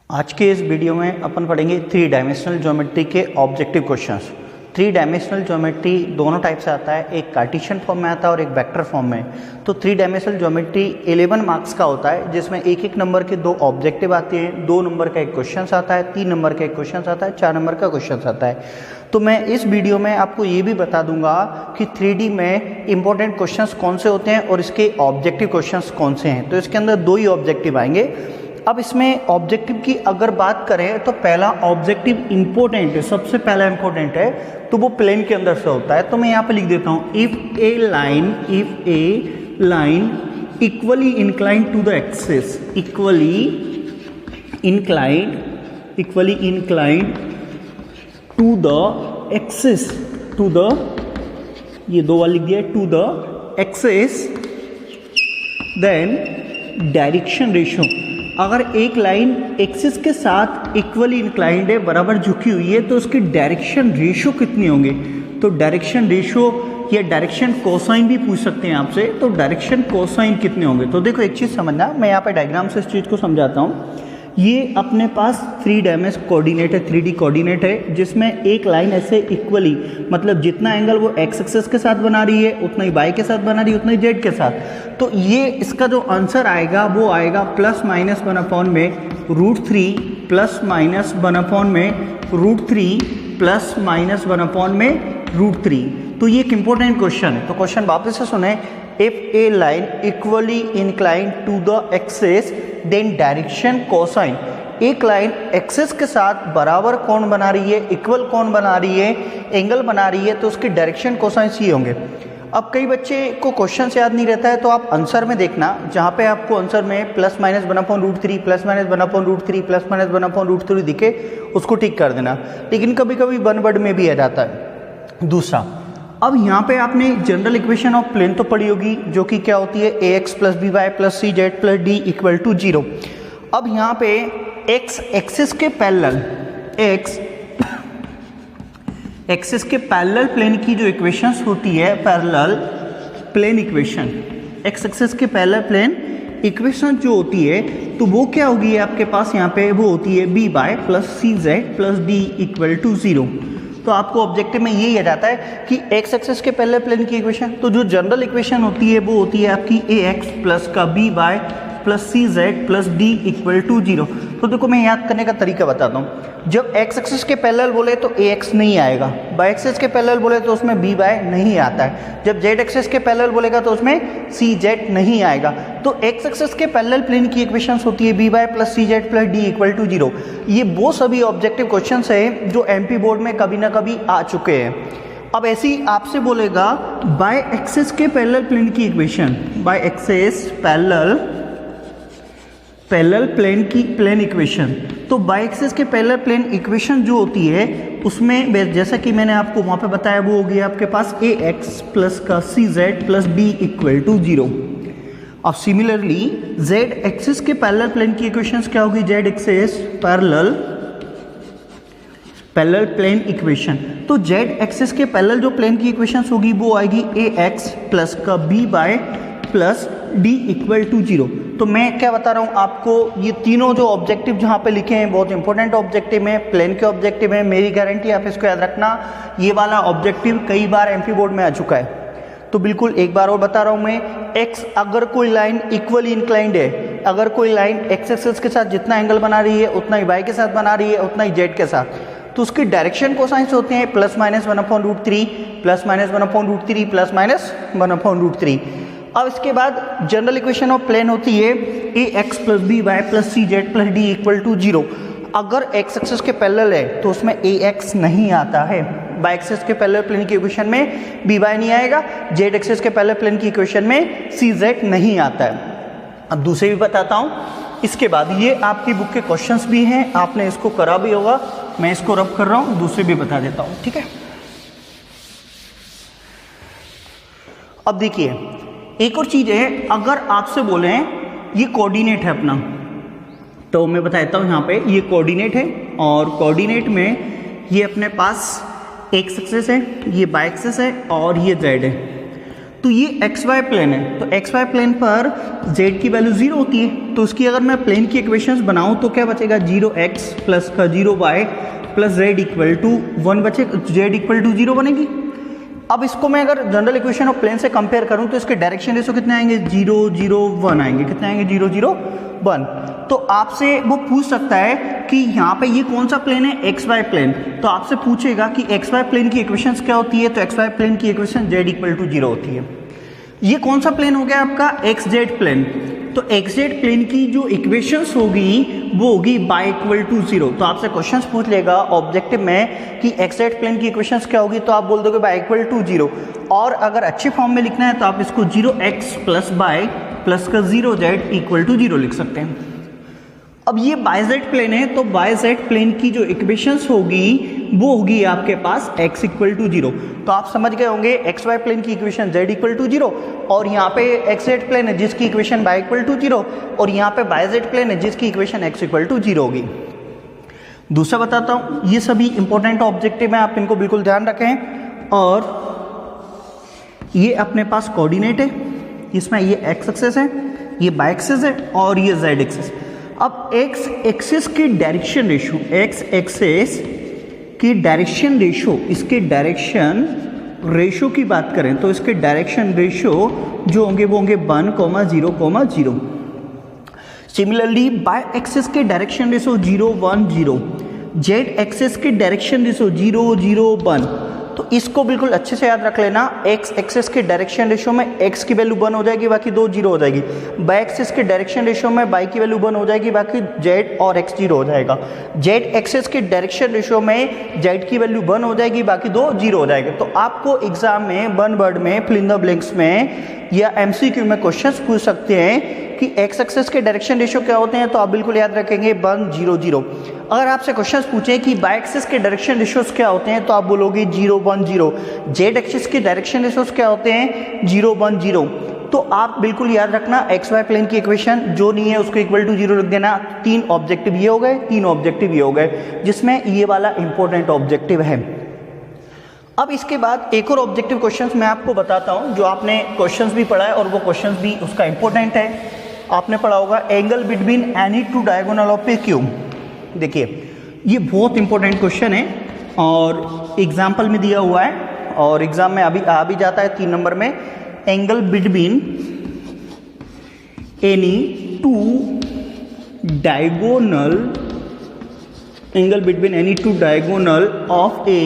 आज के इस वीडियो में अपन पढ़ेंगे थ्री डायमेंशनल ज्योमेट्री के objective questions. Three dimensional geometry दोनों टाइप से आता है, एक कार्टेशियन फॉर्म में आता है और एक वेक्टर फॉर्म में। तो थ्री डायमेंशनल ज्योमेट्री 11 मार्क्स का होता है, जिसमें एक एक नंबर के दो ऑब्जेक्टिव आते हैं, 2 नंबर का एक क्वेश्चन आता है, 3 नंबर का एक क्वेश्चन आता है, 4 नंबर का क्वेश्चन आता है। तो मैं इस वीडियो में आपको ये भी बता दूंगा कि 3D में इंपॉर्टेंट क्वेश्चंस कौन से होते हैं और इसके ऑब्जेक्टिव क्वेश्चंस कौन से हैं। तो इसके अंदर 2 ही ऑब्जेक्टिव आएंगे। अब इसमें ऑब्जेक्टिव की अगर बात करें तो पहला ऑब्जेक्टिव इंपॉर्टेंट है, सबसे पहला इंपॉर्टेंट है, तो वो प्लेन के अंदर से होता है। तो मैं यहाँ पे लिख देता हूँ, if a line equally inclined to the axis, equally inclined to the axis, to the, ये 2 बार लिख दिया, to the axis, then direction ratio. अगर एक लाइन एक्सिस के साथ इक्वली इंक्लाइंड है, बराबर झुकी हुई है, तो उसकी डायरेक्शन रेशियो कितनी होंगे। तो डायरेक्शन रेशियो या डायरेक्शन कोसाइन भी पूछ सकते हैं आपसे, तो डायरेक्शन कोसाइन कितने होंगे। तो देखो एक चीज़ समझना, मैं यहाँ पे डायग्राम से इस चीज़ को समझाता हूँ। ये अपने पास 3 डायमेंशनल कोऑर्डिनेट है, 3D कोऑर्डिनेट है, जिसमें एक लाइन ऐसे इक्वली, मतलब जितना एंगल वो एक्स एक्सिस के साथ बना रही है उतना ही वाई के साथ बना रही है, उतना ही जेड के साथ। तो ये इसका जो आंसर आएगा वो आएगा +-1/में √3 +-1/में √3 +-1/में √3। तो ये एक इंपॉर्टेंट क्वेश्चन है। तो क्वेश्चन वापस से सुने, if a line equally inclined to the axis then direction cosine. एक लाइन एक्सिस के साथ बराबर कोण बना रही है, इक्वल कोण बना रही है, एंगल बना रही है, तो उसके डायरेक्शन कोसाइन ये होंगे। अब कई बच्चे को क्वेश्चन याद नहीं रहता है, तो आप आंसर में देखना, जहाँ पे आपको आंसर में +-1/√3 +-1/√3 +-1/√3 दिखे, उसको टिक कर देना। लेकिन कभी कभी 1 वर्ड में भी आ जाता है। दूसरा, अब यहाँ पे आपने जनरल इक्वेशन ऑफ प्लेन तो पढ़ी होगी, जो कि क्या होती है, ax + by + cz + d = 0। अब यहाँ पे x एक्सिस के पैरेलल, x एक्सिस के पैरेलल प्लेन की जो इक्वेशंस होती है, parallel plane equation, x axis के पैरेलल प्लेन इक्वेशन जो होती है, तो वो क्या होगी आपके पास यहाँ पे, वो होती है by + cz + d = 0। तो आपको ऑब्जेक्टिव में यही आ जाता है कि एक्स एक्सिस के पैरेलल प्लेन की इक्वेशन, तो जो जनरल इक्वेशन होती है वो होती है आपकी ax + by + cz + d = 0। तो देखो मैं याद करने का तरीका बताता हूँ। जब एक्स एक्सिस के पैरेलल बोले तो ax नहीं आएगा, बाय एक्सिस के पैरेलल बोले तो उसमें by नहीं आता है, जब जेड एक्सिस के पैरेलल बोलेगा तो उसमें cz नहीं आएगा। तो एक्स एक्सिस के पैरेलल प्लेन की इक्वेशंस होती है by + cz + d = 0। ये वो सभी ऑब्जेक्टिव क्वेश्चंस है जो एमपी बोर्ड में कभी ना कभी आ चुके हैं। अब ऐसी आपसे बोलेगा बाय एक्सिस के पैरेलल प्लेन की equation, y axis parallel plane की प्लेन इक्वेशन। तो बाय एक्सिस के पैरेलल प्लेन इक्वेशन जो होती है, उसमें जैसा कि मैंने आपको वहाँ पे बताया, वो हो गया आपके पास ax + cz + d = 0। अब सिमिलरली z एक्सिस के पैरेलल प्लेन की इक्वेशंस क्या होगी, z axis parallel plane equation. तो z एक्सिस के पैरेलल जो प्लेन की इक्वेशंस होगी वो आएगी ax + by + d = 0। तो मैं क्या बता रहा हूँ आपको, ये तीनों जो ऑब्जेक्टिव जहाँ पे लिखे हैं बहुत इंपॉर्टेंट ऑब्जेक्टिव हैं, प्लेन के ऑब्जेक्टिव हैं। मेरी गारंटी, आप इसको याद रखना, ये वाला ऑब्जेक्टिव कई बार एमपी बोर्ड में आ चुका है। तो बिल्कुल एक बार और बता रहा हूँ मैं, x अगर कोई लाइन इक्वली इंक्लाइंड है, अगर कोई लाइन x एक्सिस के साथ जितना एंगल बना रही है उतना ही y के साथ बना रही है, उतना ही z के साथ, तो उसकी डायरेक्शन कोसाइंस होते हैं +-1/√3 +-1/√3 +-1/√3। अब इसके बाद जनरल इक्वेशन ऑफ प्लेन होती है ax + by + cz + d = 0। अगर x एक्सिस के पैरेलल है तो उसमें ax नहीं आता है, y एक्सिस के पैरेलल प्लेन की इक्वेशन में by नहीं आएगा, z एक्सिस के पैरेलल प्लेन की इक्वेशन में cz नहीं आता है। अब दूसरे भी बताता हूँ। इसके बाद ये आपकी बुक के क्वेश्चंस भी हैं, आपने इसको करा भी होगा, मैं इसको रब कर रहा हूँ, दूसरे भी बता देता हूँ, ठीक है। अब देखिए एक और चीज है, अगर आपसे बोले ये कोऑर्डिनेट है अपना, तो मैं बता देता हूँ यहाँ पे ये कोऑर्डिनेट है, और कोऑर्डिनेट में ये अपने पास एक्स एक्सिस है, ये वाई एक्सिस है और ये जेड है। तो तो ये एक्स वाई प्लेन है, तो एक्स वाई प्लेन पर जेड की वैल्यू 0 होती है, तो उसकी अगर मैं प्लेन की इक्वेशंस बनाऊं तो क्या बचेगा, 0x प्लस का 0y plus Z equal to 1 बचे, जेड इक्वल टू 0 बनेगी। अब इसको मैं अगर जनरल इक्वेशन ऑफ प्लेन से कंपेयर करूं तो इसके डायरेक्शन रेशो कितने आएंगे, 0 0 1 आएंगे, कितने आएंगे, 0 0 1। तो आपसे वो पूछ सकता है कि यहाँ पे ये कौन सा प्लेन है, एक्स वाई प्लेन, तो आपसे पूछेगा कि एक्स वाई प्लेन की इक्वेशंस क्या होती है, तो एक्स वाई प्लेन की इक्वेशन जेड इक्वल टू 0 होती है। ये कौन सा प्लेन हो गया आपका, एक्स जेड प्लेन, तो एक्स जेड प्लेन की जो इक्वेशंस होगी वो होगी बाय इक्वल टू 0। तो आपसे क्वेश्चंस पूछ लेगा ऑब्जेक्टिव में कि एक्स जेड प्लेन की इक्वेशंस क्या होगी, तो आप बोल दोगे बाय इक्वल टू 0, और अगर अच्छे फॉर्म में लिखना है तो आप इसको 0x प्लस बाय प्लस का 0z इक्वल टू 0 लिख सकते हैं। अब ये बाय जेड प्लेन है, तो बाय जेड प्लेन की जो इक्वेशंस होगी वो होगी आपके पास x इक्वल टू 0। तो आप समझ गए होंगे एक्स वाई प्लेन की इक्वेशन z इक्वल टू 0, और यहाँ पे एक्स जेड प्लेन है जिसकी इक्वेशन y इक्वल टू 0, और यहाँ पे बाय जेड प्लेन है जिसकी इक्वेशन x इक्वल टू 0 होगी। दूसरा बताता हूँ, ये सभी इंपॉर्टेंट ऑब्जेक्टिव हैं, आप इनको बिल्कुल ध्यान रखें। और ये अपने पास कोऑर्डिनेट है, इसमें ये x एक्सिस है, ये y एक्सिस है, और ये z एक्सिस। अब x एक्सिस की डायरेक्शन रेशो, x एक्सिस की डायरेक्शन रेशो, इसके डायरेक्शन रेशो की बात करें तो इसके डायरेक्शन रेशो जो होंगे वो होंगे 1, 0, 0। सिमिलरली बाय एक्सिस के डायरेक्शन रेशो 0, 1, 0, जेड एक्सिस के डायरेक्शन रेशो 0, 0, 1। तो इसको बिल्कुल अच्छे से याद रख लेना, एक्स एक्सिस के डायरेक्शन रेशो में एक्स की वैल्यू 1 हो जाएगी, बाकी 2 0 हो जाएगी। बाय एक्सिस के डायरेक्शन रेशो में बाई की वैल्यू 1 हो जाएगी, बाकी जेड और एक्स 0 हो जाएगा। जेड एक्सिस के डायरेक्शन रेशो में जेड की वैल्यू 1 हो जाएगी, बाकी 2 0 हो जाएगा। तो आपको एग्जाम में 1 वर्ड में फिल इन द ब्लैंक्स में या एमसीक्यू में क्वेश्चंस पूछ सकते हैं कि एक्स एक्सिस के डायरेक्शन रेशो क्या होते हैं, तो आप बिल्कुल याद रखेंगे 1, 0, 0। अगर आपसे क्वेश्चंस पूछें कि बाय एक्सिस के डायरेक्शन रेशोस क्या होते हैं, तो आप बोलोगे 0, 1, 0। जेड एक्सिस के डायरेक्शन रेशोस क्या होते हैं, 0, 1, 0। तो आप बिल्कुल याद रखना एक्स वाई प्लेन की इक्वेशन जो नहीं है उसको इक्वल टू 0 लिख देना। 3 ऑब्जेक्टिव ये हो गए, 3 ऑब्जेक्टिव ये हो गए, जिसमें ये वाला इंपॉर्टेंट ऑब्जेक्टिव है। अब इसके बाद एक और ऑब्जेक्टिव क्वेश्चंस मैं आपको बताता हूं, जो आपने क्वेश्चंस भी पढ़ा है और वो क्वेश्चंस भी उसका इंपॉर्टेंट है। आपने पढ़ा होगा angle between any two diagonal of a cube. देखिए ये बहुत इंपॉर्टेंट क्वेश्चन है और एग्जाम्पल में दिया हुआ है, और एग्जाम में अभी आ भी जाता है 3 नंबर में। Angle between any two diagonal, angle between any two diagonal of a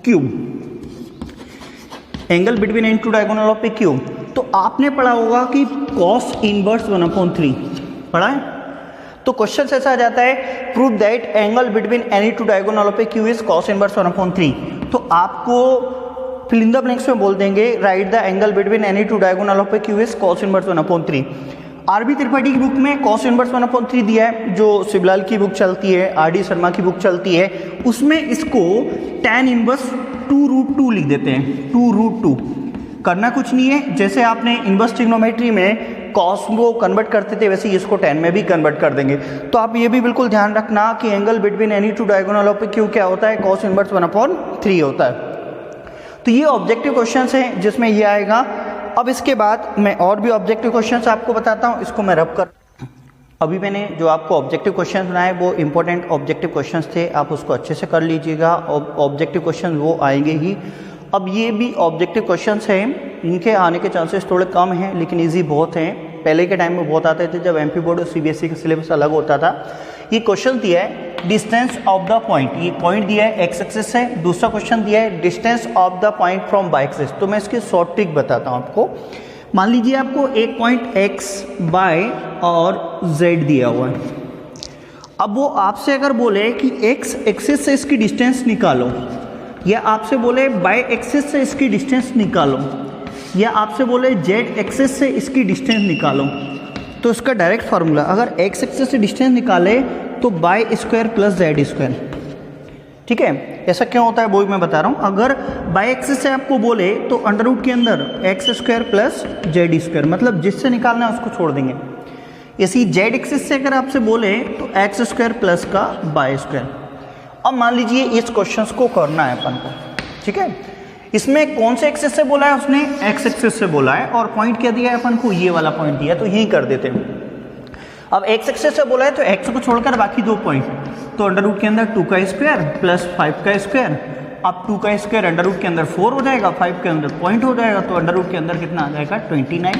cube, angle between any two diagonal of a cube. तो आपने पढ़ा होगा कि cos इनवर्स 1/3 पढ़ा है। तो क्वेश्चन ऐसा आ जाता है, prove that angle between any two diagonal of a cube is cos inverse 1/3। तो आपको फिल इन द ब्लैंक्स में बोल देंगे right the angle between any two diagonal of a cube is cos inverse 1/3। RB Tripathi की book में cos inverse 1/3 दिया है, जो शिवलाल की बुक चलती है, आरडी शर्मा की बुक चलती है, उसमें इसको tan इनवर्स 2√2 लिख देते हैं। 2√2 करना कुछ नहीं है, जैसे आपने इनवर्स ट्रिग्नोमेट्री में cos को कन्वर्ट करते थे वैसे इसको tan में भी कन्वर्ट कर देंगे। तो आप ये भी बिल्कुल ध्यान रखना कि angle between any two diagonal of a cube क्या होता है, cos इनवर्स 1/3 होता है। तो ये ऑब्जेक्टिव क्वेश्चंस हैं जिसमें ये आएगा। अब इसके बाद मैं और भी ऑब्जेक्टिव क्वेश्चंस आपको बताता हूँ, इसको मैं रब कर। अभी मैंने जो आपको ऑब्जेक्टिव क्वेश्चंस बनाए वो इंपॉर्टेंट ऑब्जेक्टिव क्वेश्चंस थे, आप उसको अच्छे से कर लीजिएगा। ऑब्जेक्टिव क्वेश्चन वो आएंगे ही। अब ये भी ऑब्जेक्टिव क्वेश्चंस हैं, इनके आने के चांसेस थोड़े कम हैं लेकिन इजी बहुत हैं। पहले के टाइम में बहुत आते थे जब एमपी बोर्ड और सीबीएसई का सिलेबस अलग होता था। ये क्वेश्चन दिया है डिस्टेंस ऑफ द पॉइंट, ये पॉइंट दिया है एक्स एक्सिस है। दूसरा क्वेश्चन दिया है distance of the point from y axis. तो मैं इसकी शॉर्ट ट्रिक बताता हूँ आपको। मान लीजिए आपको एक पॉइंट एक्स, वाई और जेड दिया हुआ है। अब वो आपसे अगर बोले कि एक्स एक्सिस से इसकी डिस्टेंस निकालो, या आपसे बोले वाई एक्सिस से इसकी डिस्टेंस निकालो, या आपसे बोले जेड एक्सिस से इसकी डिस्टेंस निकालो, तो इसका डायरेक्ट फार्मूला अगर एक्स एक्सिस से डिस्टेंस निकाले तो y square plus z square. ठीक है, ऐसा क्यों होता है वो भी मैं बता रहा हूँ। अगर वाई एक्सिस से आपको बोले तो अंडर रूट के अंदर x square plus z square, मतलब जिससे निकालना है उसको छोड़ देंगे। इसी जेड एक्सिस से अगर आपसे बोले तो एक्स स्क्वायर प्लस का वाई स्क्वायर। अब मान लीजिए इस क्वेश्चन को करना है अपन को, ठीक है। इसमें कौन से एक्सिस से बोला है उसने, एक्स एक्सिस से बोला है, और पॉइंट क्या दिया है अपन को, ये वाला पॉइंट दिया है, तो यही कर देते हैं। अब एक्स एक्सिस से बोला है तो एक्स को छोड़कर बाकी दो पॉइंट, तो अंडर रूट के अंदर 2 का स्क्वायर प्लस 5 का स्क्वायर, अब 2 का स्क्वायर अंडर रूट के अंदर 4 हो जाएगा, 5 के अंदर पॉइंट हो जाएगा, तो अंडर रूट के अंदर कितना आ जाएगा 29।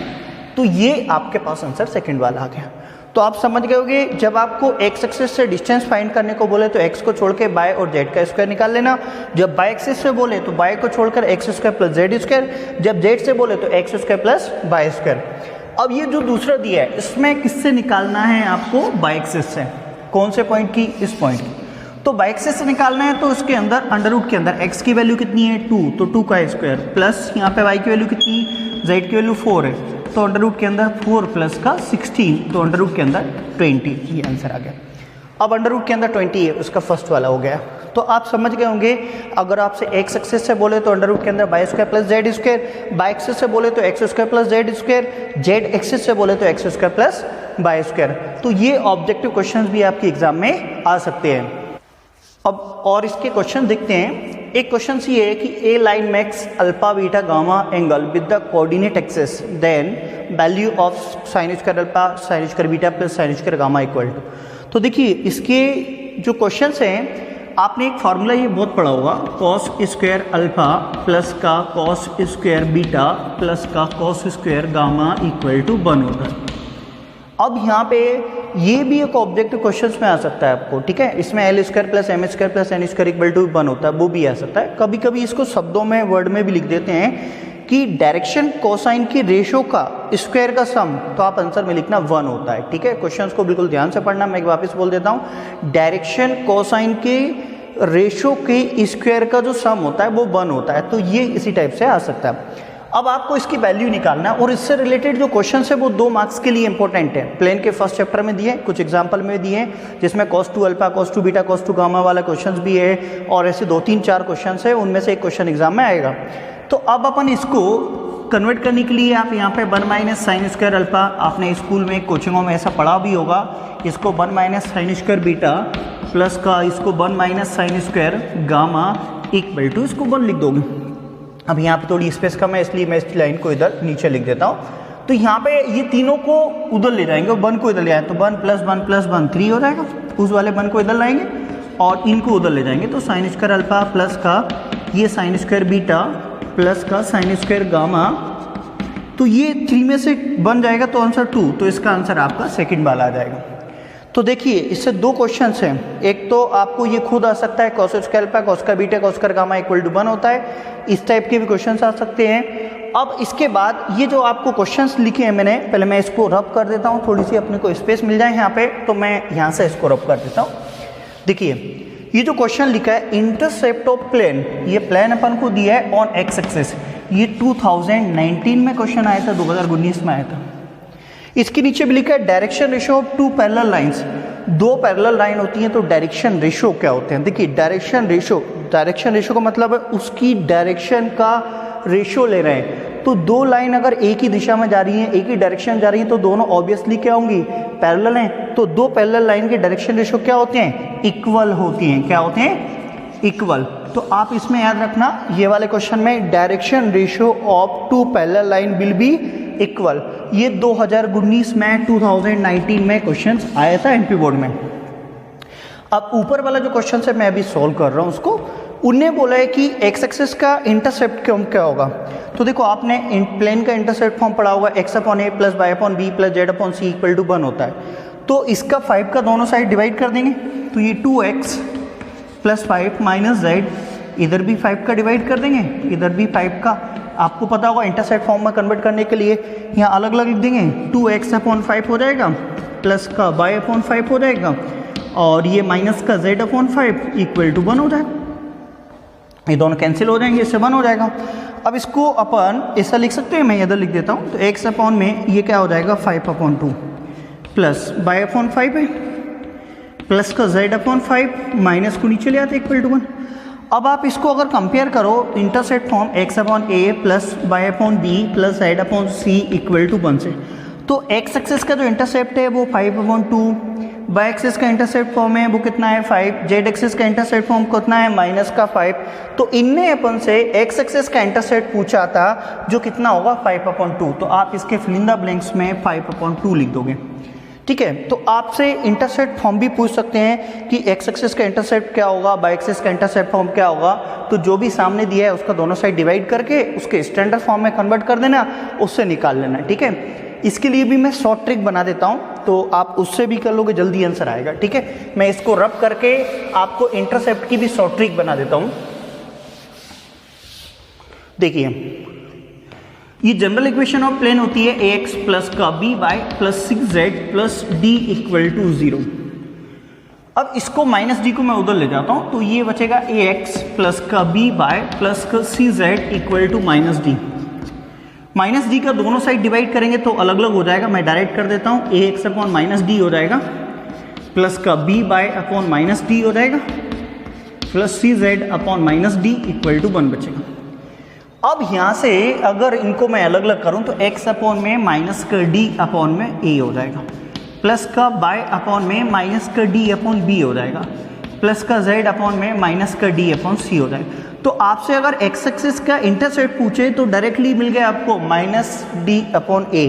तो ये आपके पास आंसर सेकंड वाला आ गया। तो आप समझ गए होंगे, जब आपको एक्स एक्सिस से डिस्टेंस फाइंड करने को बोले तो एक्स को छोड़ के बाय और जेड का स्क्वायर निकाल लेना, जब बाय एक्सिस से बोले तो बाय को छोड़कर x square plus z square, जब जेड से बोले तो x square plus y square. अब ये जो दूसरा दिया है इसमें किससे निकालना है आपको, बाय एक्सिस से। कौन से पॉइंट की, इस पॉइंट की। तो बाय एक्सिस से निकालना है तो उसके अंदर अंडर रूट के अंदर x की वैल्यू कितनी है 2, तो 2 का स्क्वायर प्लस यहाँ पे y की वैल्यू कितनी, z की वैल्यू 4 है, तो अंडर रूट के अंदर 4 प्लस का 16, तो अंडर रूट के अंदर 20, ये आंसर आ गया। अब अंडर रूट के अंदर 20 है, उसका फर्स्ट वाला हो गया। तो आप समझ गए होंगे, अगर आपसे एक्स एक्सिस से बोले तो अंडर रूट के अंदर y square plus z square, y axis से बोले तो x square plus z square, z axis से बोले तो x square plus y square. तो ये ऑब्जेक्टिव क्वेश्चंस भी आपके एग्जाम में आ सकते हैं। अब और इसके क्वेश्चन देखते हैं। एक क्वेश्चन ये है कि a line makes alpha beta gamma angle with the coordinate axis, then value of sine square alpha sine square beta plus sine square gamma equal to. तो देखिए इसके जो क्वेश्चंस हैं, आपने एक फार्मूला ये बहुत पढ़ा होगा, कॉस स्क्वायर अल्फा प्लस का कॉस स्क्वायर बीटा प्लस का cos square gamma equal to 1 होता है। अब यहाँ पे ये भी एक ऑब्जेक्टिव क्वेश्चंस में आ सकता है आपको, ठीक है। इसमें l square plus m square plus n square equal to 1 होता है, वो भी आ सकता है। कभी कभी इसको शब्दों में वर्ड में भी लिख देते हैं कि डायरेक्शन कोसाइन की रेशो का स्क्वायर का सम, तो आप आंसर में लिखना 1 होता है, ठीक है। क्वेश्चंस को बिल्कुल ध्यान से पढ़ना। मैं एक वापस बोल देता हूँ, डायरेक्शन कोसाइन के रेशो के स्क्वायर का जो सम होता है वो 1 होता है, तो ये इसी टाइप से आ सकता है। अब आपको इसकी वैल्यू निकालना है, और इससे रिलेटेड जो क्वेश्चंस है वो 2 मार्क्स के लिए इंपॉर्टेंट है। प्लेन के फर्स्ट चैप्टर में दिए, कुछ एग्जांपल में दिए हैं, जिसमें cos 2 alpha cos 2 beta cos 2 gamma वाला क्वेश्चंस भी है, और ऐसे 2-3-4 क्वेश्चंस है, उनमें से एक क्वेश्चन एग्जाम में आएगा। तो अब अपन इसको कन्वर्ट करने के लिए आप यहाँ पे 1 माइनस साइन स्क्वायर अल्फा, आपने स्कूल में कोचिंगों में ऐसा पढ़ा भी होगा, इसको 1 minus sine square beta plus का इसको 1 minus sine square gamma equal to, इसको 1 लिख दोगे। अब यहाँ पे थोड़ी स्पेस कम है, इसलिए मैं इस लाइन को इधर नीचे लिख देता हूँ। तो यहाँ पे ये तीनों को उधर ले जाएंगे, 1 को इधर ले आए तो 1 प्लस 1 प्लस 1 3 हो जाएगा, उस वाले 1 को इधर लाएंगे और इनको उधर ले जाएंगे, तो साइन स्क्वायर अल्फा प्लस का ये साइन स्क्वायर बीटा प्लस का साइन स्क्वायर गामा, तो ये 3 में से बन जाएगा तो आंसर 2, तो इसका आंसर आपका सेकेंड वाला आ जाएगा। तो देखिए इससे 2 क्वेश्चंस हैं, एक तो आपको ये खुद आ सकता है cos स्क्वायर अल्फा cos का बीटा cos का गामा इक्वल टू 1 होता है, इस टाइप के भी क्वेश्चंस आ सकते हैं। अब इसके बाद ये जो आपको क्वेश्चंस लिखे हैं मैंने, पहले मैं इसको रब कर देता हूँ, थोड़ी सी अपने को स्पेस मिल जाए यहाँ पे, तो मैं यहाँ से इसको रब कर देता हूँ। देखिए ये जो क्वेश्चन लिखा है इंटरसेप्ट ऑफ प्लेन, ये प्लेन अपन को दिया है ऑन एक्स एक्सिस, ये 2019 में क्वेश्चन आया था, 2019 में आया था। इसके नीचे भी लिखा है direction ratio of 2 parallel lines, 2 parallel line होती हैं तो डायरेक्शन रेशियो क्या होते हैं। देखिए डायरेक्शन रेशियो का मतलब है उसकी डायरेक्शन का रेशियो ले रहे हैं। तो 2 लाइन अगर एक ही दिशा में जा रही हैं, एक ही डायरेक्शन जा रही हैं, तो दोनों ऑब्वियसली क्या होंगी, पैरेलल हैं। तो 2 पैरेलल लाइन के डायरेक्शन रेशियो क्या होते हैं, इक्वल होती हैं। क्या होते हैं, इक्वल। तो आप इसमें याद रखना, ये वाले क्वेश्चन में direction ratio of 2 parallel line will be equal. ये 2019 में 2019 में क्वेश्चन आया था एमपी बोर्ड में। अब ऊपर वाला जो क्वेश्चन है मैं अभी सॉल्व कर रहा हूँ उसको, उन्हें बोला है कि एक्स एक्सिस का इंटरसेप्ट क्या होगा। तो देखो आपने प्लेन का इंटरसेप्ट फॉर्म पढ़ा होगा, x upon a plus y upon b plus z upon c equal to 1 होता है। तो इसका 5 का दोनों साइड डिवाइड कर देंगे, तो ये 2x प्लस 5 माइनस z, इधर भी 5 का डिवाइड कर देंगे, इधर भी 5 का। आपको पता होगा इंटरसेप्ट फॉर्म में कन्वर्ट करने के लिए यहाँ अलग अलग लिख देंगे, 2x अपॉन 5 हो जाएगा प्लस का y अपॉन 5 हो जाएगा, और ये माइनस का z अपॉन 5 इक्वल टू 1 हो जाएगा। ये दोनों कैंसिल हो जाएंगे, इससे 1 हो जाएगा। अब इसको अपन ऐसा लिख सकते हैं, मैं इधर लिख देता हूँ, तो x अपॉन में ये क्या हो जाएगा 5 अपॉन 2 प्लस y अपॉन 5 है प्लस का z अपॉन 5, माइनस को नीचे ले आते इक्वल टू 1। अब आप इसको अगर कंपेयर करो intercept form x upon a plus y upon b plus z upon c equal to 1 से, तो x एक्सिस का जो इंटरसेप्ट है वो 5 अपॉन 2 बाई एक्सिस का इंटरसेप्ट फॉर्म है वो कितना है 5, जेड एक्सिस का इंटरसेप्ट फॉर्म कितना है -5। तो इनने अपन से एक्स एक्सिस का इंटरसेप्ट पूछा था जो कितना होगा 5/2। तो आप इसके फिल इन द ब्लैंक्स में 5/2 लिख दोगे, ठीक है। तो आपसे इंटरसेप्ट फॉर्म भी पूछ सकते हैं कि एक्स एक्सिस का इंटरसेप्ट क्या होगा, बाई एक्सिस का इंटरसेप्ट फॉर्म क्या होगा। तो जो भी सामने दिया है उसका दोनों साइड डिवाइड करके उसके स्टैंडर्ड फॉर्म में कन्वर्ट कर देना, उससे निकाल लेना, ठीक है। इसके लिए भी मैं शॉर्ट ट्रिक बना देता हूँ, तो आप उससे भी कर लोगे, जल्दी आंसर आएगा, ठीक है। मैं इसको रब करके आपको इंटरसेप्ट की भी शॉर्ट ट्रिक बना देता हूँ। देखिए, ये जनरल इक्वेशन ऑफ प्लेन होती है ax प्लस का by plus 6z plus d equal to 0। अब इसको -d को मैं उधर ले जाता हूँ, तो ये बचेगा ax प्लस का by प्लस का 6z equal to -d। -d का दोनों साइड डिवाइड करेंगे तो अलग अलग हो जाएगा, मैं डायरेक्ट कर देता हूँ, ax अपॉन -d हो जाएगा प्लस का by अपॉन -d हो जाएगा plus 6z upon -d equal to 1 बचेगा। अब यहाँ से अगर इनको मैं अलग अलग करूँ तो x अपॉन में माइनस का d अपॉन में a हो जाएगा, प्लस का y अपॉन में माइनस का d अपॉन b हो जाएगा, प्लस का z अपॉन में माइनस का d अपॉन c हो जाएगा। तो आपसे अगर x एक्सिस का इंटरसेप्ट पूछे तो डायरेक्टली मिल गया आपको -d upon a।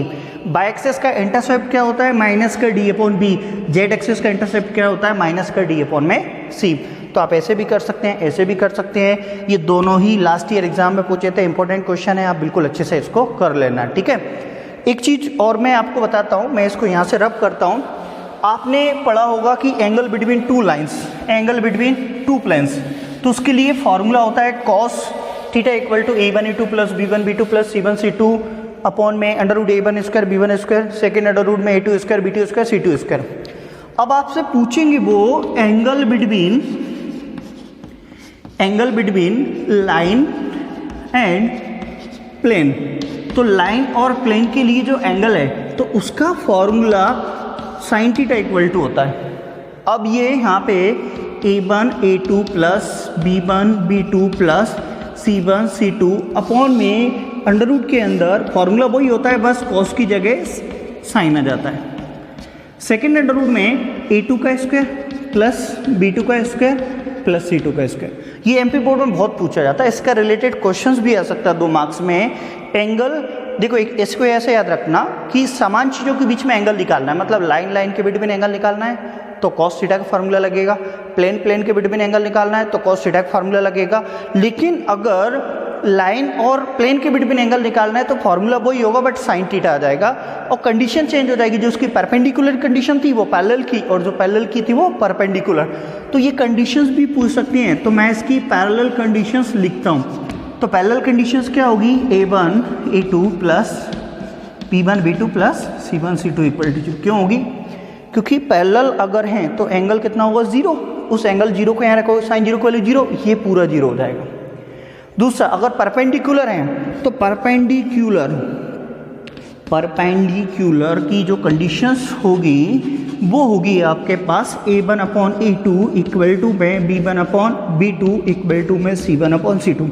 By axis का इंटरसेप्ट क्या होता है -d upon b। Z axis का इंटरसेप्ट क्या होता है -d अपॉन में c। तो आप ऐसे भी कर सकते हैं, ऐसे भी कर सकते हैं। ये दोनों ही लास्ट ईयर एग्जाम में पूछे थे, इंपॉर्टेंट क्वेश्चन है, आप बिल्कुल अच्छे से इसको कर लेना, ठीक है। एक चीज़ और मैं आपको बताता हूँ, मैं इसको यहाँ से रब करता हूँ। आपने पढ़ा होगा कि angle between two lines, angle between two planes, तो उसके लिए फॉर्मूला होता है cos theta equal to a1a2 plus b1b2 plus c1c2 upon में √a1 square b1 square second under root में a2 square b2 square c2 square. अब आपसे पूछेंगे वो angle between line and plane. तो लाइन और प्लेन के लिए जो एंगल है तो उसका formula sine theta equal to होता है। अब ये यहाँ पे a1 a2 plus b1 b2 plus c1 c2 upon में अंडर रूट के अंदर फॉर्मूला वही होता है, बस कॉस की जगह साइन आ जाता है। सेकेंड अंडर रूट में a2 का स्क्वायर प्लस b2 का स्क्वायर प्लस c2 का स्क्वायर। ये एमपी बोर्ड में बहुत पूछा जाता है, इसका रिलेटेड क्वेश्चंस भी आ सकता है 2 मार्क्स में। एंगल देखो, इसको ऐसे याद रखना कि समान चीज़ों के बीच में एंगल निकालना है, मतलब लाइन के बिटवीन एंगल निकालना है तो कॉस थीटा का फार्मूला लगेगा, प्लेन के बिटवीन एंगल निकालना है तो कॉस थीटा का फार्मूला लगेगा। लेकिन अगर लाइन और प्लेन के बिटवीन एंगल निकालना है तो फार्मूला वही होगा, बट साइन थीटा आ जाएगा और कंडीशन चेंज हो जाएगी। जो उसकी परपेंडिकुलर कंडीशन थी वो पैरेलल की, और जो पैरेलल की थी वो परपेंडिकुलर। तो ये कंडीशंस भी पूछ सकती हैं, तो मैं इसकी पैरेलल कंडीशंस लिखता हूँ। तो पैरेलल कंडीशंस क्या होगी, a1 a2 plus b1 b2 plus c1 c2 equal to 0। क्यों होगी, क्योंकि पैरेलल अगर हैं तो एंगल कितना होगा 0, उस एंगल 0 को यहाँ रखो, साइन 0 को वैल्यू 0, ये पूरा 0 हो जाएगा। दूसरा, अगर परपेंडिकुलर हैं तो परपेंडिकुलर की जो कंडीशंस होगी वो होगी आपके पास a1 upon a2 equal to में b1 upon b2 equal to में c1 अपॉन c2।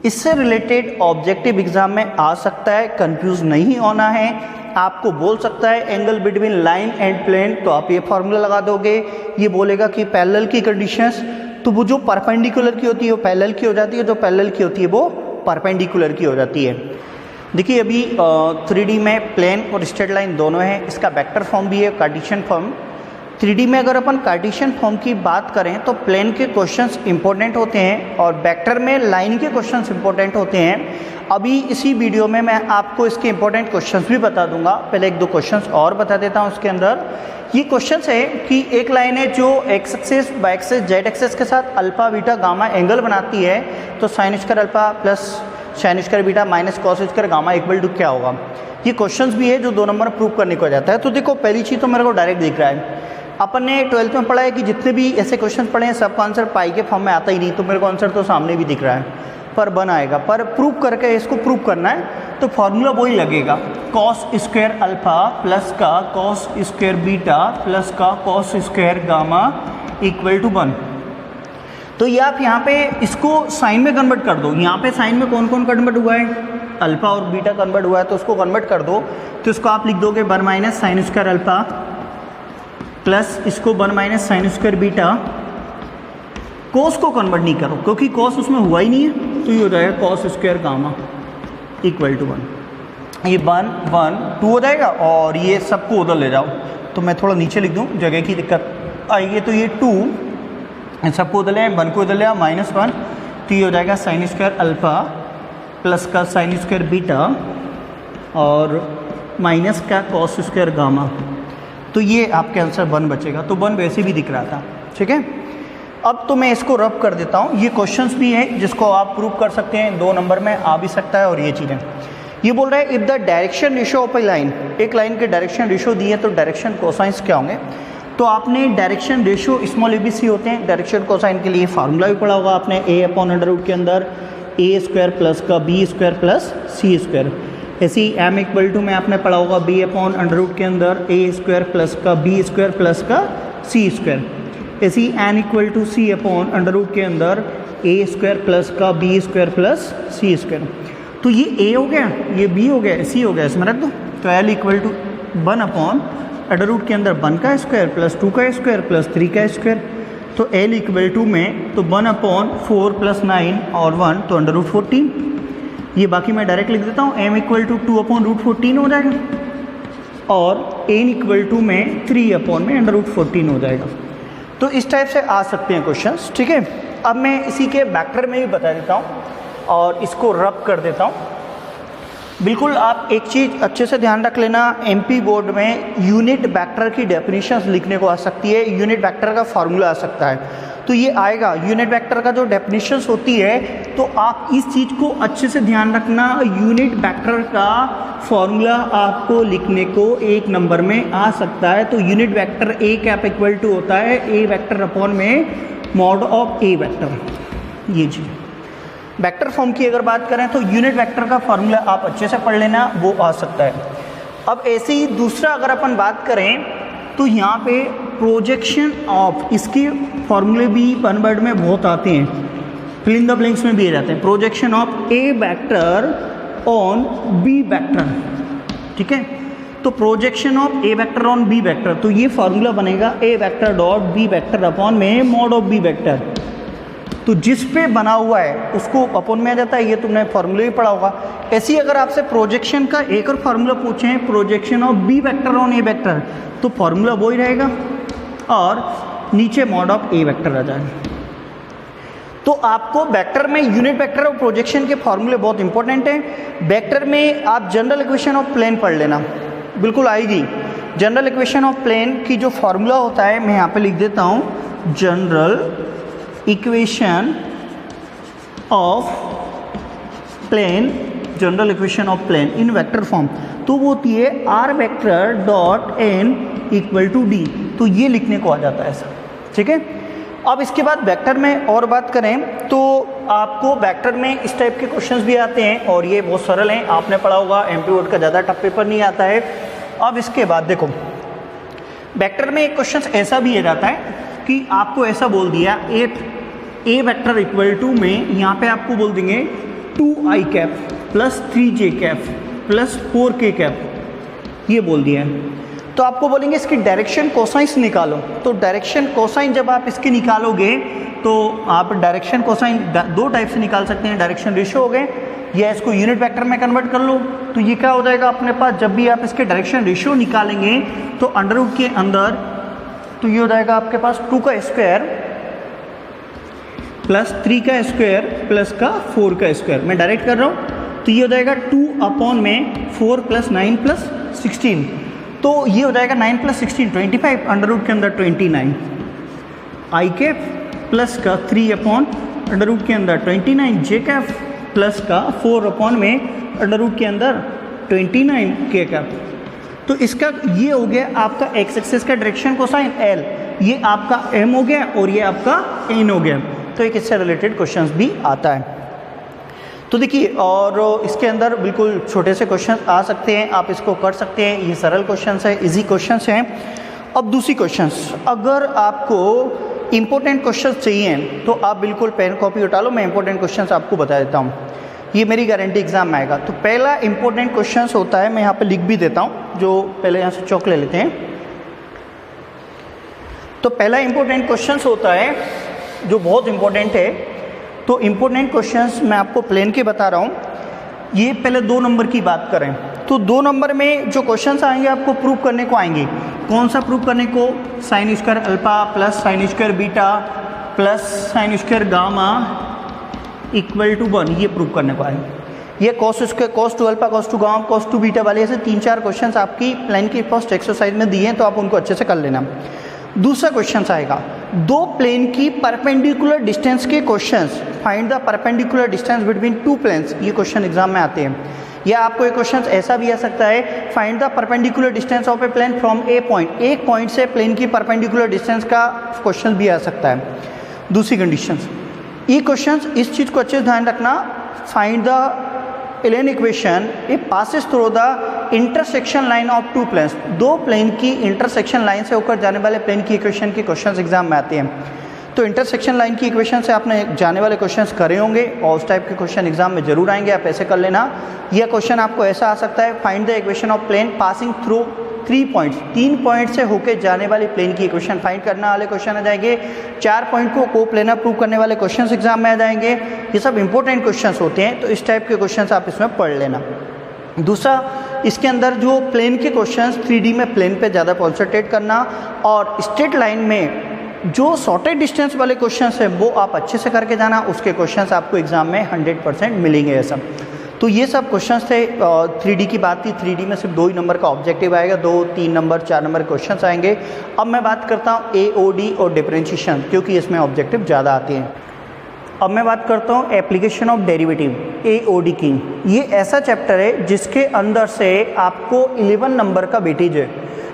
इससे रिलेटेड ऑब्जेक्टिव एग्जाम में आ सकता है, कंफ्यूज नहीं होना है। आपको बोल सकता है angle between line and plane, तो आप ये फार्मूला लगा दोगे। ये बोलेगा कि पैरेलल की कंडीशंस, तो वो जो परपेंडिकुलर की होती है वो पैरेलल की हो जाती है, जो पैरेलल की होती है वो परपेंडिकुलर की हो जाती है। देखिए, अभी 3D में प्लेन और स्ट्रेट लाइन दोनों हैं, इसका वेक्टर फॉर्म भी है, कार्टेशियन फॉर्म। 3D में अगर अपन कार्टेशियन फॉर्म की बात करें तो प्लेन के क्वेश्चंस इंपॉर्टेंट होते हैं और वेक्टर में लाइन के क्वेश्चंस इंपॉर्टेंट होते हैं। अभी इसी वीडियो में मैं आपको इसके इंपॉर्टेंट क्वेश्चंस भी बता दूंगा। पहले 1-2 क्वेश्चंस और बता देता हूं। उसके अंदर ये क्वेश्चंस है कि एक लाइन है जो x axis, y axis, z axis के साथ अल्फा बीटा गामा एंगल बनाती है, तो sine square alpha plus sine square beta minus cos square gamma equal to क्या होगा। ये क्वेश्चंस भी है जो 2 नंबर प्रूव करने को जाता है। तो देखो, पहली चीज़ तो मेरे को डायरेक्ट दिख रहा है, अपन ने 12th में पढ़ा है कि जितने भी ऐसे क्वेश्चन पढ़े हैं सबका आंसर पाई के फॉर्म में आता ही नहीं, तो मेरे को आंसर तो सामने भी दिख रहा है, पर बन आएगा। पर प्रूव करके इसको प्रूव करना है तो फॉर्मूला वही लगेगा, कॉस स्क्वायर अल्फा प्लस का कॉस स्क्वायर बीटा प्लस का cos square gamma equal to 1। तो ये आप यहाँ पे इसको साइन में कन्वर्ट कर दो। यहाँ पे साइन में कौन कौन कन्वर्ट हुआ है, अल्फा और बीटा कन्वर्ट हुआ है, तो उसको कन्वर्ट कर दो। तो इसको आप लिख दोगे 1 minus sine square alpha plus इसको 1 minus sine square beta, cos को कन्वर्ट नहीं करो क्योंकि कॉस उसमें हुआ ही नहीं है, तो ये हो जाएगा cos square gamma equal to 1। ये 1 1 2 हो जाएगा और ये सबको उधर ले जाओ, तो मैं थोड़ा नीचे लिख दूँ, जगह की दिक्कत आएगी। तो ये 2 सबको उधर ले आए, 1 को उधर ले आओ -1, तो ये हो जाएगा साइन स्क्वायर अल्फ़ा प्लस का साइन स्क्वायर बीटा और माइनस का कॉस स्क्वायर गामा। तो ये आपके आंसर 1 बचेगा, तो 1 वैसे भी दिख रहा था। ठीक है, अब तो मैं इसको रब कर देता हूँ। ये क्वेश्चंस भी है जिसको आप प्रूव कर सकते हैं, 2 नंबर में आ भी सकता है। और ये चीज़ें ये बोल रहा है if the direction ratio of A line, एक लाइन के डायरेक्शन रेशो दी है तो डायरेक्शन कोसाइंस क्या होंगे। तो आपने डायरेक्शन रेशो स्मॉल ABC होते हैं, डायरेक्शन कोसाइन के लिए फार्मूला भी पढ़ा होगा आपने, a/√, के अंदर a² प्लस का b² प्लस c²। ऐसे ही m इक्वल टू में आपने पढ़ा होगा b/√, के अंदर a² प्लस का b² प्लस का c²। ऐसे ही n इक्वल टू c/√, के अंदर a² प्लस का b² प्लस c²। तो ये a हो गया, ये b हो गया, c हो गया, इसमें रख दो। तो l इक्वल टू 1/√, के अंदर 1 का स्क्वायर प्लस 2 का स्क्वायर प्लस 3 का स्क्वायर। तो l इक्वल टू में तो 1/4 प्लस 9 और 1 तो √14। ये बाकी मैं डायरेक्ट लिख देता हूँ, m इक्वल टू 2/√14 हो जाएगा और n इक्वल टू में 3/√14 हो जाएगा। तो इस टाइप से आ सकते हैं क्वेश्चंस। ठीक है, अब मैं इसी के वेक्टर में भी बता देता हूँ और इसको रब कर देता हूँ। बिल्कुल आप एक चीज़ अच्छे से ध्यान रख लेना, MP बोर्ड में यूनिट वेक्टर की डेफिनेशंस लिखने को आ सकती है, यूनिट वेक्टर का फार्मूला आ सकता है। तो ये आएगा यूनिट वेक्टर का जो डेफिनेशंस होती है, तो आप इस चीज़ को अच्छे से ध्यान रखना। यूनिट वेक्टर का फॉर्मूला आपको लिखने को 1 नंबर में आ सकता है। तो unit vector a equal to होता है a वेक्टर अपॉन में मॉड ऑफ a वेक्टर। ये जी वेक्टर फॉर्म की अगर बात करें तो यूनिट वेक्टर का फॉर्मूला आप अच्छे से पढ़ लेना, वो आ सकता है। अब ऐसे ही दूसरा अगर अपन बात करें तो यहाँ पे प्रोजेक्शन ऑफ, इसके फॉर्मूले भी वन वर्ड में बहुत आते हैं, फिल इन द ब्लैंक्स में भी आ जाते हैं। Projection of A vector on B vector. ठीक है, तो projection of A vector on B vector, तो ये फॉर्मूला बनेगा A vector dot B vector upon में मॉड ऑफ बी वेक्टर। तो जिस पे बना हुआ है उसको अपॉन में आ जाता है, ये तुमने फॉर्मूला भी पढ़ा होगा। ऐसे ही अगर आपसे प्रोजेक्शन का एक और फार्मूला पूछे हैं, projection of B vector on a vector, तो फॉर्मूला वो ही रहेगा और नीचे मॉड ऑफ ए वेक्टर आ जाएगा। तो आपको वेक्टर में यूनिट वेक्टर और प्रोजेक्शन के फॉर्मूले बहुत इंपॉर्टेंट हैं। वेक्टर में आप जनरल इक्वेशन ऑफ प्लेन पढ़ लेना, बिल्कुल आएगी। जनरल इक्वेशन ऑफ प्लेन की जो फॉर्मूला होता है, मैं यहाँ पे लिख देता हूँ, general equation of plane, general equation of plane in vector form, तो वो होती है r vector dot n equal to d. तो ये लिखने को आ जाता है ऐसा। ठीक है, अब इसके बाद वेक्टर में और बात करें तो आपको वेक्टर में इस टाइप के क्वेश्चंस भी आते हैं और ये बहुत सरल हैं, आपने पढ़ा होगा, MP बोर्ड का ज़्यादा टफ पेपर नहीं आता है। अब इसके बाद देखो, वेक्टर में एक क्वेश्चन ऐसा भी आ जाता है कि आपको ऐसा बोल दिया ए वेक्टर इक्वल टू में, यहाँ पे आपको बोल देंगे 2i cap plus 3j cap plus 4k cap, ये बोल दिया है। तो आपको बोलेंगे इसकी डायरेक्शन कोसाइंस निकालो। तो डायरेक्शन कोसाइन जब आप इसके निकालोगे तो आप डायरेक्शन कोसाइन 2 टाइप से निकाल सकते हैं, डायरेक्शन रेशियो हो गए या इसको यूनिट वेक्टर में कन्वर्ट कर लो। तो ये क्या हो जाएगा अपने पास, जब भी आप इसके डायरेक्शन रेशियो निकालेंगे तो अंडर रूट के अंदर, तो ये हो जाएगा आपके पास 2 का स्क्वायर प्लस 3 का स्क्वायर प्लस का 4 का स्क्वायर, मैं डायरेक्ट कर रहा हूँ। तो ये हो जाएगा 2 अपॉन में 4 प्लस 9 प्लस 16, तो ये हो जाएगा 9 प्लस 16 25, अंडर रूट के अंदर 29 आई कैप प्लस का 3 अपॉन अंडर रूट के अंदर 29 जे कैप प्लस का 4 अपॉन में अंडर रूट के अंदर 29 के कैप। तो इसका ये हो गया आपका एक्स एक्सिस का डायरेक्शन कोसाइन एल, ये आपका एम हो गया और ये आपका एन हो गया। तो एक इससे रिलेटेड क्वेश्चंस भी आता है। तो देखिए, और इसके अंदर बिल्कुल छोटे से क्वेश्चन आ सकते हैं, आप इसको कर सकते हैं, ये सरल क्वेश्चंस है, इजी क्वेश्चंस हैं। अब दूसरी क्वेश्चंस, अगर आपको इंपॉर्टेंट क्वेश्चंस चाहिए तो आप बिल्कुल पेन कॉपी उठा लो, मैं इंपॉर्टेंट क्वेश्चंस आपको बता देता हूँ, ये मेरी गारंटी एग्जाम में आएगा। तो पहला इंपॉर्टेंट क्वेश्चंस होता है, मैं यहाँ पे लिख भी देता हूँ, जो पहले यहाँ से चौक ले लेते हैं। तो पहला इंपॉर्टेंट क्वेश्चंस होता है जो बहुत इंपॉर्टेंट है। तो इंपॉर्टेंट क्वेश्चंस मैं आपको प्लेन के बता रहा हूँ। ये पहले 2 नंबर की बात करें तो 2 नंबर में जो क्वेश्चंस आएंगे आपको प्रूव करने को आएंगे। कौन सा प्रूव करने को? Sine square alpha plus sine square beta plus sine square gamma equal to 1, ये प्रूव करने को आएंगे। ये cos square, cos two alpha, cos two gamma, cos two beta वाले ऐसे 3-4 क्वेश्चंस आपकी प्लेन की फर्स्ट एक्सरसाइज में दिए हैं, तो आप उनको अच्छे से कर लेना। दूसरा क्वेश्चन आएगा 2 प्लेन की परपेंडिकुलर डिस्टेंस के questions. Find the perpendicular distance between 2 planes. ये क्वेश्चन एग्जाम में आते हैं। या आपको एक क्वेश्चन ऐसा भी आ सकता है, find the perpendicular distance of a plane from a point. एक पॉइंट से प्लेन की परपेंडिकुलर डिस्टेंस का क्वेश्चन भी आ सकता है। दूसरी कंडीशंस, ये क्वेश्चंस इस चीज़ को अच्छे से ध्यान रखना। Find the plane equation it passes through the intersection line of 2 planes. 2 plane की इंटरसेक्शन लाइन से होकर जाने वाले प्लेन की इक्वेशन के क्वेश्चंस एग्जाम में आते हैं। तो इंटरसेक्शन लाइन की इक्वेशन से आपने जाने वाले क्वेश्चंस करे होंगे और उस टाइप के क्वेश्चन एग्जाम में जरूर आएंगे, आप ऐसे कर लेना। यह क्वेश्चन आपको ऐसा आ सकता है, find the equation of plane passing through 3 points. 3 point से होकर जाने वाली प्लेन की इक्वेशन फाइंड करने वाले क्वेश्चन आ जाएंगे। 4 पॉइंट को कोप्लेनर प्रूव करने वाले क्वेश्चंस एग्जाम में आ जाएंगे। ये सब इंपॉर्टेंट क्वेश्चंस होते हैं, तो इस टाइप के क्वेश्चंस आप इसमें पढ़ लेना। दूसरा, इसके अंदर जो प्लेन के क्वेश्चंस 3D में प्लेन पे ज़्यादा कॉन्सेंट्रेट करना, और स्ट्रेट लाइन में जो शॉर्टेज डिस्टेंस वाले क्वेश्चंस हैं वो आप अच्छे से करके जाना। उसके क्वेश्चंस आपको एग्जाम में 100% मिलेंगे ऐसा। तो ये सब क्वेश्चंस थे। 3D की बात थी। 3D में सिर्फ 2 ही नंबर का ऑब्जेक्टिव आएगा, 2, 3 नंबर, 4 नंबर क्वेश्चंस आएंगे। अब मैं बात करता हूँ AOD और डिफरेंशिएशन, क्योंकि इसमें ऑब्जेक्टिव ज़्यादा आते हैं। अब मैं बात करता हूँ एप्लीकेशन ऑफ डेरिवेटिव AOD की। ये ऐसा चैप्टर है जिसके अंदर से आपको 11 नंबर का वेटेज है,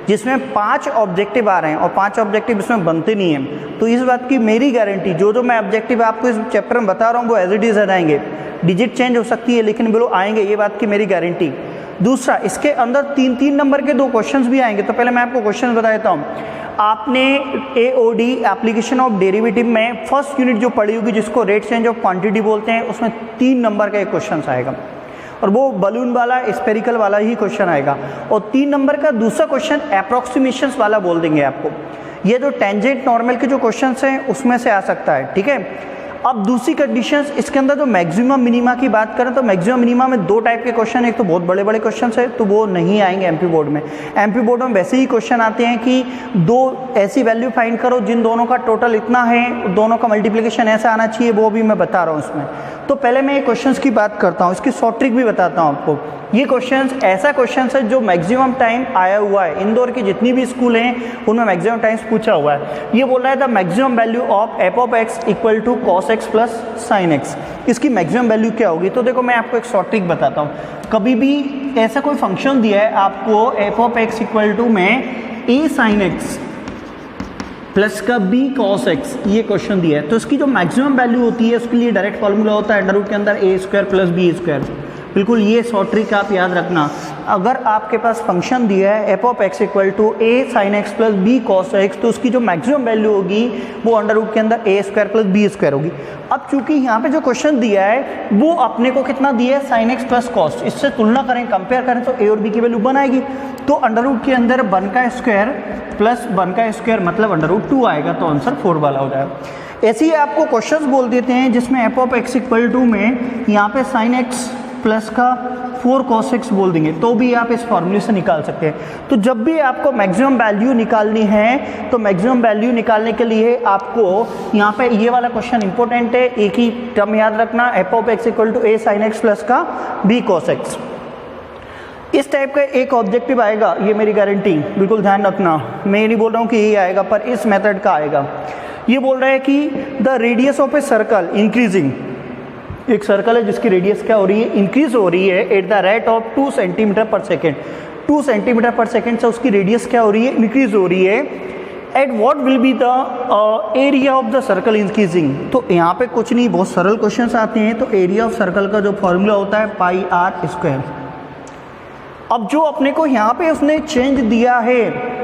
जिसमें 5 ऑब्जेक्टिव आ रहे हैं और 5 ऑब्जेक्टिव इसमें बनते नहीं हैं। तो इस बात की मेरी गारंटी, जो मैं ऑब्जेक्टिव आपको इस चैप्टर में बता रहा हूँ वो एज इट इज आ जाएंगे। डिजिट चेंज हो सकती है लेकिन बिलो आएंगे, ये बात की मेरी गारंटी। दूसरा, इसके अंदर 3-3 नंबर के 2 क्वेश्चंस भी आएंगे। तो पहले मैं आपको क्वेश्चन बता देता हूँ। आपने AOD एप्लीकेशन ऑफ डेरिवेटिव में फर्स्ट यूनिट जो पढ़ी होगी, जिसको रेट चेंज ऑफ क्वांटिटी बोलते हैं, उसमें 3 नंबर का एक क्वेश्चन आएगा और वो बलून वाला, स्पेरिकल वाला ही क्वेश्चन आएगा। और 3 नंबर का दूसरा क्वेश्चन अप्रॉक्सीमेशंस वाला बोल देंगे आपको। ये जो टेंजेंट नॉर्मल के जो क्वेश्चंस हैं उसमें से आ सकता है, ठीक है। अब दूसरी कंडीशंस, इसके अंदर जो मैक्सिमम मिनिमा की बात करें तो मैक्सिमम मिनिमा में 2 टाइप के क्वेश्चन, एक तो बहुत बड़े बड़े क्वेश्चन है तो वो नहीं आएंगे एमपी बोर्ड में। एमपी बोर्ड में वैसे ही क्वेश्चन आते हैं कि 2 ऐसी वैल्यू फाइंड करो जिन दोनों का टोटल इतना है, दोनों का मल्टीप्लिकेशन ऐसा आना चाहिए, वो भी मैं बता रहा हूँ इसमें। तो पहले मैं ये क्वेश्चंस की बात करता हूँ, इसकी शॉर्ट ट्रिक भी बताता हूँ आपको। ये क्वेश्चंस ऐसा क्वेश्चन है जो मैक्सिमम टाइम आया हुआ है, इंदौर की जितनी भी स्कूल हैं उनमें मैक्सिमम टाइम्स पूछा हुआ है। ये बोल रहा है the maximum value of f of x equal to cos x plus sin x। इसकी मैक्सिमम वैल्यू क्या होगी? तो देखो मैं आपको एक शॉर्ट ट्रिक बताता हूँ। कभी भी ऐसा कोई फंक्शन दिया है आपको f of x equal to में a sin x प्लस का b cos x, ये क्वेश्चन दिया है, तो इसकी जो मैक्सिमम वैल्यू होती है उसके लिए डायरेक्ट फॉर्मूला होता है अंडर रूट के अंदर a square plus b square. बिल्कुल ये शॉर्ट ट्रिक आप याद रखना। अगर आपके पास फंक्शन दिया है f of x equal to a sin x plus b cos x, तो उसकी जो मैक्सिमम वैल्यू होगी वो अंडर रूट के अंदर a square plus b square होगी। अब चूंकि यहाँ पे जो क्वेश्चन दिया है वो अपने को कितना दिया है, sin x प्लस cos, इससे तुलना करें, कंपेयर करें तो a और b की वैल्यू 1 आएगी। तो अंडर रूट के अंदर 1 का स्क्वायर प्लस 1 का स्क्वायर मतलब अंडर रूट 2 आएगा, तो आंसर 4 वाला हो जाएगा। ऐसे ही आपको क्वेश्चंस बोल देते हैं जिसमें f of x equal to में यहाँ पे sin x प्लस का 4 cos x बोल देंगे, तो भी आप इस फॉर्मूले से निकाल सकते हैं। तो जब भी आपको मैक्सिमम वैल्यू निकालनी है तो मैक्सिमम वैल्यू निकालने के लिए आपको यहाँ पे ये वाला क्वेश्चन इंपॉर्टेंट है, एक ही टर्म याद रखना, f of x equal to a sin x plus का b cos x। इस टाइप का एक ऑब्जेक्टिव आएगा, ये मेरी गारंटी, बिल्कुल ध्यान रखना। मैं ये नहीं बोल रहा हूँ कि यही आएगा, पर इस मेथड का आएगा। ये बोल रहा है कि the radius of a circle increasing, एक सर्कल है जिसकी रेडियस क्या हो रही है, इंक्रीज हो रही है at the rate of 2 centimetre पर सेकेंड। 2 सेंटीमीटर पर सेकेंड से उसकी रेडियस क्या हो रही है, इंक्रीज हो रही है। At what will be the area of the circle increasing. तो यहाँ पे कुछ नहीं, बहुत सरल क्वेश्चंस आते हैं। तो एरिया ऑफ सर्कल का जो फॉर्मूला होता है पाई आर स्क्वायर। अब जो अपने को यहाँ पे उसने चेंज दिया है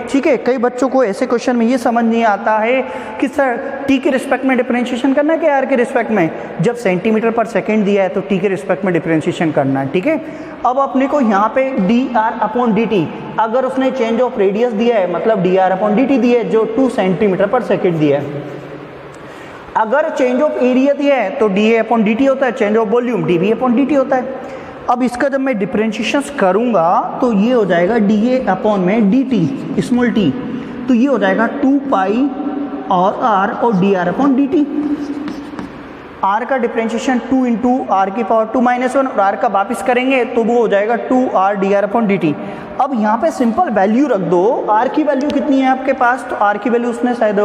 ठीक है। कई बच्चों को ऐसे क्वेश्चन में ये समझ नहीं आता है कि सर टी के रिस्पेक्ट में डिफरेंशिएशन करना है कि आर के रिस्पेक्ट में। जब सेंटीमीटर पर सेकेंड दिया है तो टी के रिस्पेक्ट में डिफरेंशिएशन करना है, ठीक है। अब अपने को यहाँ पे D r upon d T, अगर उसने चेंज ऑफ रेडियस दिया है मतलब D r upon d T दिया है जो 2 सेंटीमीटर पर सेकेंड दिया है। अगर चेंज ऑफ एरिया दिया है तो d a upon d t होता है, change of volume d b upon d t होता है। अब इसका जब मैं डिफरेंशिएशन करूंगा तो ये हो जाएगा डी ए अपॉन में डी टी स्मॉल टी, तो ये हो जाएगा 2 पाई और d r upon d t. R का डिफरेंशिएशन 2 इंटू आर की पावर 2-1 और आर का वापिस करेंगे तो वो हो जाएगा 2 R D r upon d T. अब यहाँ पे सिंपल वैल्यू रख दो, आर की वैल्यू कितनी है आपके पास, तो आर की वैल्यू उसने शायद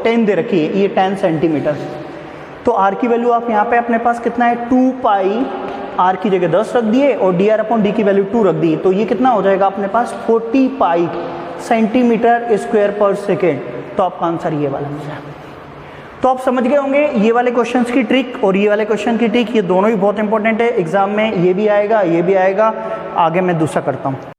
10 दे रखी है, ये 10 सेंटीमीटर। तो आर की वैल्यू आप यहाँ पे अपने पास कितना है 2 पाई, आर की जगह 10 रख दिए और डी आर अपॉन डी की वैल्यू 2 रख दी, तो ये कितना हो जाएगा अपने पास 40 पाई सेंटीमीटर स्क्वायर पर सेकेंड। तो आपका आंसर ये वाला मिला। तो आप समझ गए होंगे ये वाले क्वेश्चंस की ट्रिक और ये वाले क्वेश्चन की ट्रिक, ये दोनों ही बहुत इंपॉर्टेंट है एग्जाम में, ये भी आएगा ये भी आएगा। आगे मैं दूसरा करता हूँ।